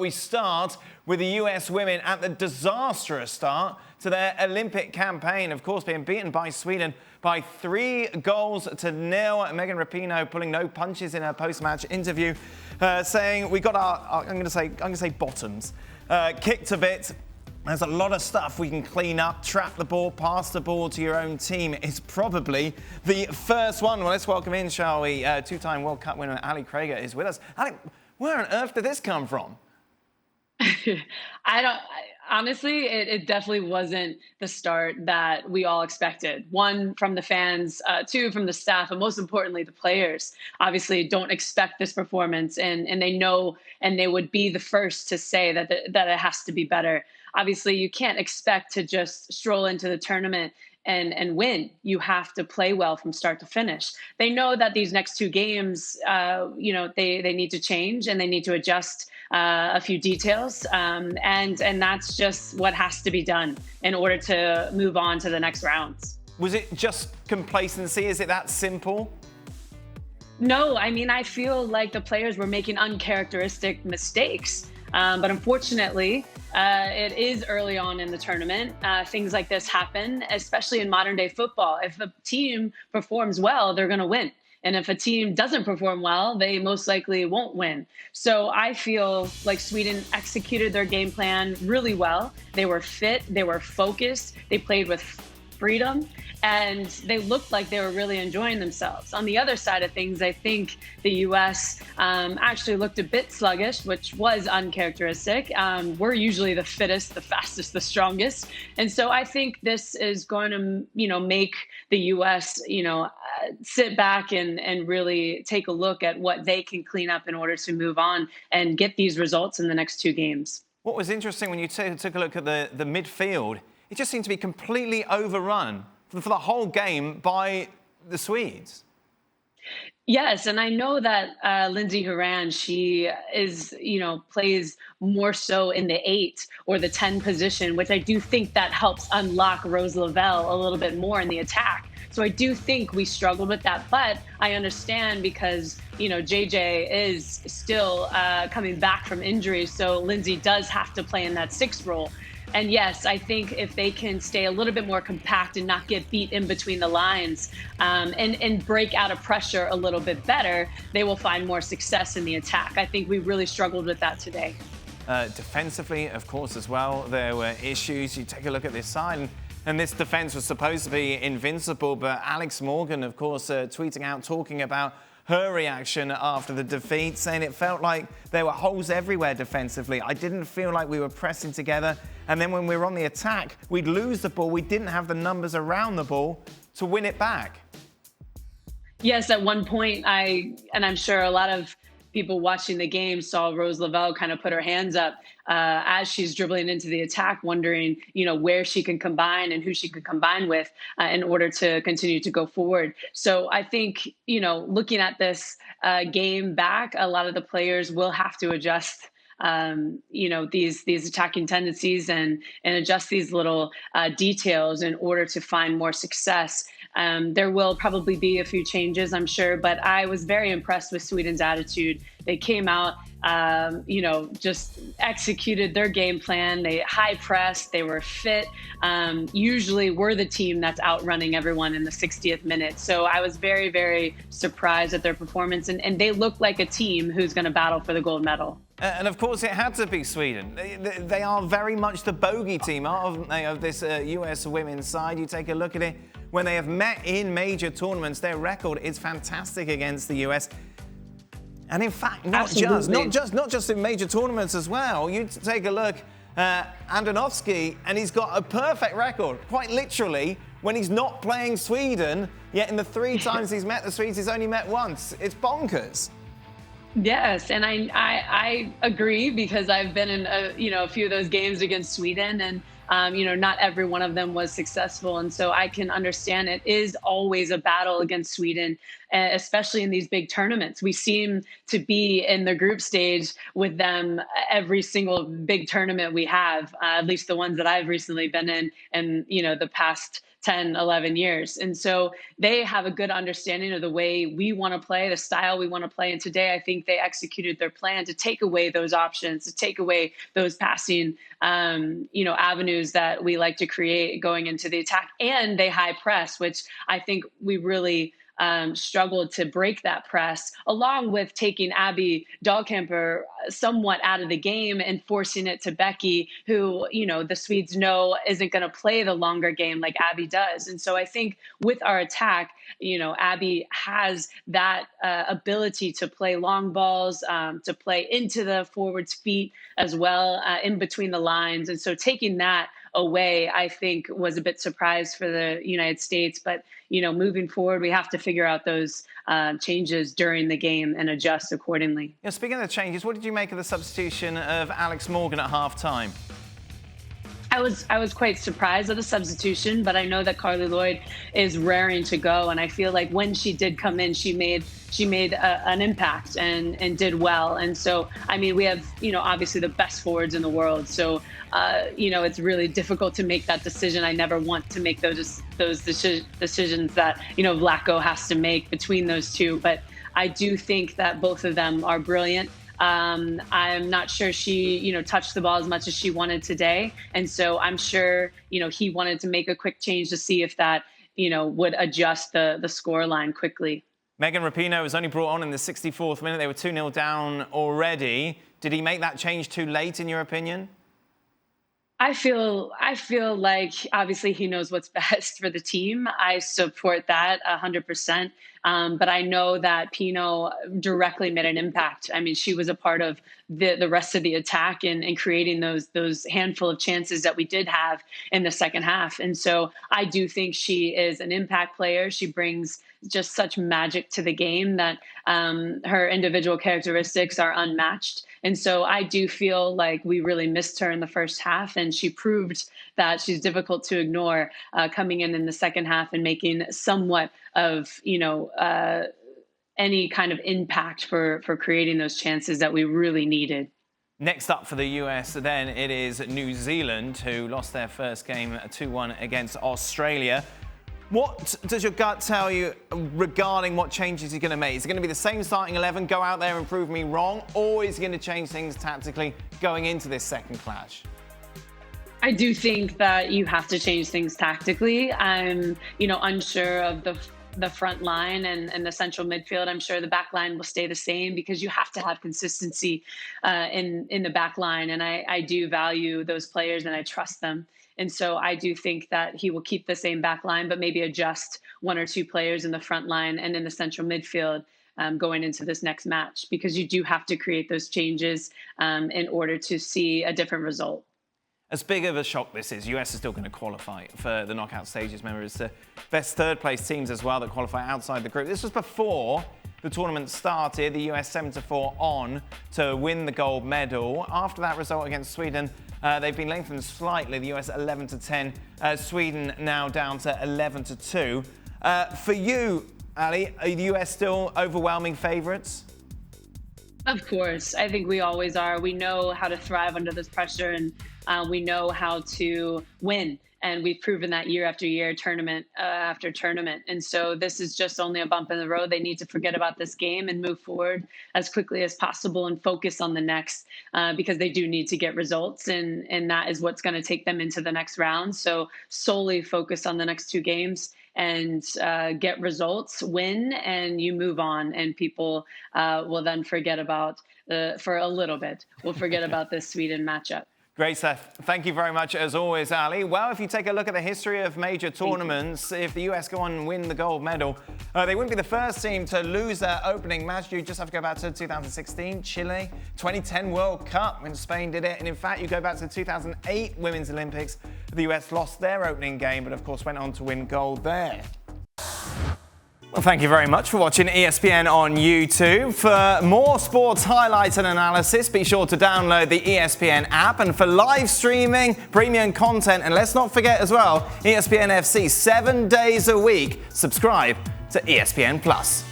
We start with the US women at the disastrous start to their Olympic campaign, of course being beaten by Sweden by 3-0. Megan Rapinoe pulling no punches in her post-match interview, saying we got our I'm going to say bottoms kicked a bit. There's a lot of stuff we can clean up, trap the ball, pass the ball to your own team. It's probably the first one. Well, let's welcome in, shall we? Two-time World Cup winner Ali Krieger is with us. Ali, where on earth did this come from? Honestly, it definitely wasn't the start that we all expected. One, from the fans, two, from the staff, and most importantly, the players obviously don't expect this performance, and they know, and they would be the first to say that it has to be better. Obviously, you can't expect to just stroll into the tournament and win. You have to play well from start to finish. They know that these next two games, they need to change and they need to adjust a few details, and that's just what has to be done in order to move on to the next rounds. Was it just complacency? Is it that simple? No, I mean, I feel like the players were making uncharacteristic mistakes. But unfortunately, it is early on in the tournament. Things like this happen, especially in modern day football. If a team performs well, they're going to win. And if a team doesn't perform well, they most likely won't win. So I feel like Sweden executed their game plan really well. They were fit, they were focused, they played with freedom, and they looked like they were really enjoying themselves. On the other side of things, I think the U.S. Actually looked a bit sluggish, which was uncharacteristic. We're usually the fittest, the fastest, the strongest. And so I think this is going to, make the U.S., sit back and really take a look at what they can clean up in order to move on and get these results in the next two games. What was interesting when you took a look at the midfield, it just seemed to be completely overrun for the whole game by the Swedes. Yes, and I know that Lindsey Horan, she is, plays more so in the 8 or the 10 position, which I do think that helps unlock Rose Lavelle a little bit more in the attack. So I do think we struggled with that, but I understand because, JJ is still coming back from injury, so Lindsey does have to play in that 6 role. And yes, I think if they can stay a little bit more compact and not get beat in between the lines, and break out of pressure a little bit better, they will find more success in the attack. I think we really struggled with that today. Defensively, of course, as well, there were issues. You take a look at this side, and this defense was supposed to be invincible, but Alex Morgan, of course, tweeting out, talking about her reaction after the defeat, saying it felt like there were holes everywhere defensively. I didn't feel like we were pressing together. And then when we were on the attack, we'd lose the ball. We didn't have the numbers around the ball to win it back. Yes, at one point, I'm sure a lot of people watching the game saw Rose Lavelle kind of put her hands up as she's dribbling into the attack, wondering, where she can combine and who she can combine with in order to continue to go forward. So I think, looking at this game back, a lot of the players will have to adjust these attacking tendencies and adjust these little details in order to find more success. There will probably be a few changes, I'm sure, but I was very impressed with Sweden's attitude. They came out, just executed their game plan. They high pressed, they were fit. Usually we're the team that's outrunning everyone in the 60th minute. So I was very, very surprised at their performance, and they look like a team who's going to battle for the gold medal. And of course, it had to be Sweden. They are very much the bogey team, aren't they, of this US women's side. You take a look at it. When they have met in major tournaments, their record is fantastic against the US. And in fact, not just in major tournaments as well. You take a look at Andonovski, and he's got a perfect record, quite literally, when he's not playing Sweden. Yet in the 3 times he's met the Swedes, he's only met once. It's bonkers. Yes, and I agree, because I've been in a few of those games against Sweden, and not every one of them was successful. And so I can understand it is always a battle against Sweden, especially in these big tournaments. We seem to be in the group stage with them every single big tournament we have, at least the ones that I've recently been in, and, the past 10, 11 years. And so they have a good understanding of the way we want to play, the style we want to play. And today, I think they executed their plan to take away those options, to take away those passing, avenues that we like to create going into the attack. And they high press, which I think we really struggled to break that press, along with taking Abby Dahlkemper somewhat out of the game and forcing it to Becky, who, the Swedes know isn't going to play the longer game like Abby does. And so I think with our attack, Abby has that ability to play long balls, to play into the forward's feet as well, in between the lines. And so taking that away, I think, was a bit surprised for the United States. But, moving forward, we have to figure out those changes during the game and adjust accordingly. Speaking of the changes, what did you make of the substitution of Alex Morgan at halftime? I was quite surprised at the substitution, but I know that Carli Lloyd is raring to go, and I feel like when she did come in, she made an impact and did well. And so, we have obviously the best forwards in the world, so it's really difficult to make that decision. I never want to make those decisions that Vlatko has to make between those two, but I do think that both of them are brilliant. I'm not sure she, touched the ball as much as she wanted today. And so I'm sure, he wanted to make a quick change to see if that, would adjust the score line quickly. Megan Rapinoe was only brought on in the 64th minute. They were 2-0 down already. Did he make that change too late, in your opinion? I feel like obviously he knows what's best for the team. I support that 100%. But I know that Pino directly made an impact. She was a part of the rest of the attack and creating those handful of chances that we did have in the second half. And so I do think she is an impact player. She brings just such magic to the game that her individual characteristics are unmatched. And so I do feel like we really missed her in the first half, and she proved that she's difficult to ignore coming in the second half and making somewhat of, any kind of impact for creating those chances that we really needed. Next up for the US, then, it is New Zealand, who lost their first game 2-1 against Australia. What does your gut tell you regarding what changes he's going to make? Is it going to be the same starting 11, go out there and prove me wrong, or is he going to change things tactically going into this second clash? I do think that you have to change things tactically. I'm, unsure of the front line and the central midfield. I'm sure the back line will stay the same because you have to have consistency in the back line. And I do value those players and I trust them. And so I do think that he will keep the same back line, but maybe adjust one or two players in the front line and in the central midfield going into this next match, because you do have to create those changes in order to see a different result. As big of a shock this is, US is still going to qualify for the knockout stages. Remember, it's the best third-place teams as well that qualify outside the group. This was before the tournament started. The US 7-4 on to win the gold medal. After that result against Sweden, they've been lengthened slightly. The US 11-10. Sweden now down to 11-2. For you, Ali, are the US still overwhelming favourites? Of course. I think we always are. We know how to thrive under this pressure, and we know how to win. And we've proven that year after year, tournament after tournament. And so this is just only a bump in the road. They need to forget about this game and move forward as quickly as possible and focus on the next, because they do need to get results. And that is what's going to take them into the next round. So solely focus on the next two games and get results, win, and you move on. And people will then forget about, for a little bit, we'll forget about this Sweden matchup. Great stuff. Thank you very much, as always, Ali. Well, if you take a look at the history of major tournaments, if the US go on and win the gold medal, they wouldn't be the first team to lose their opening match. You just have to go back to 2016, Chile, 2010 World Cup when Spain did it. And in fact, you go back to the 2008 Women's Olympics, the US lost their opening game, but of course went on to win gold there. Well, thank you very much for watching ESPN on YouTube. For more sports highlights and analysis, be sure to download the ESPN app. And for live streaming, premium content, and let's not forget as well, ESPN FC 7 days a week, subscribe to ESPN+.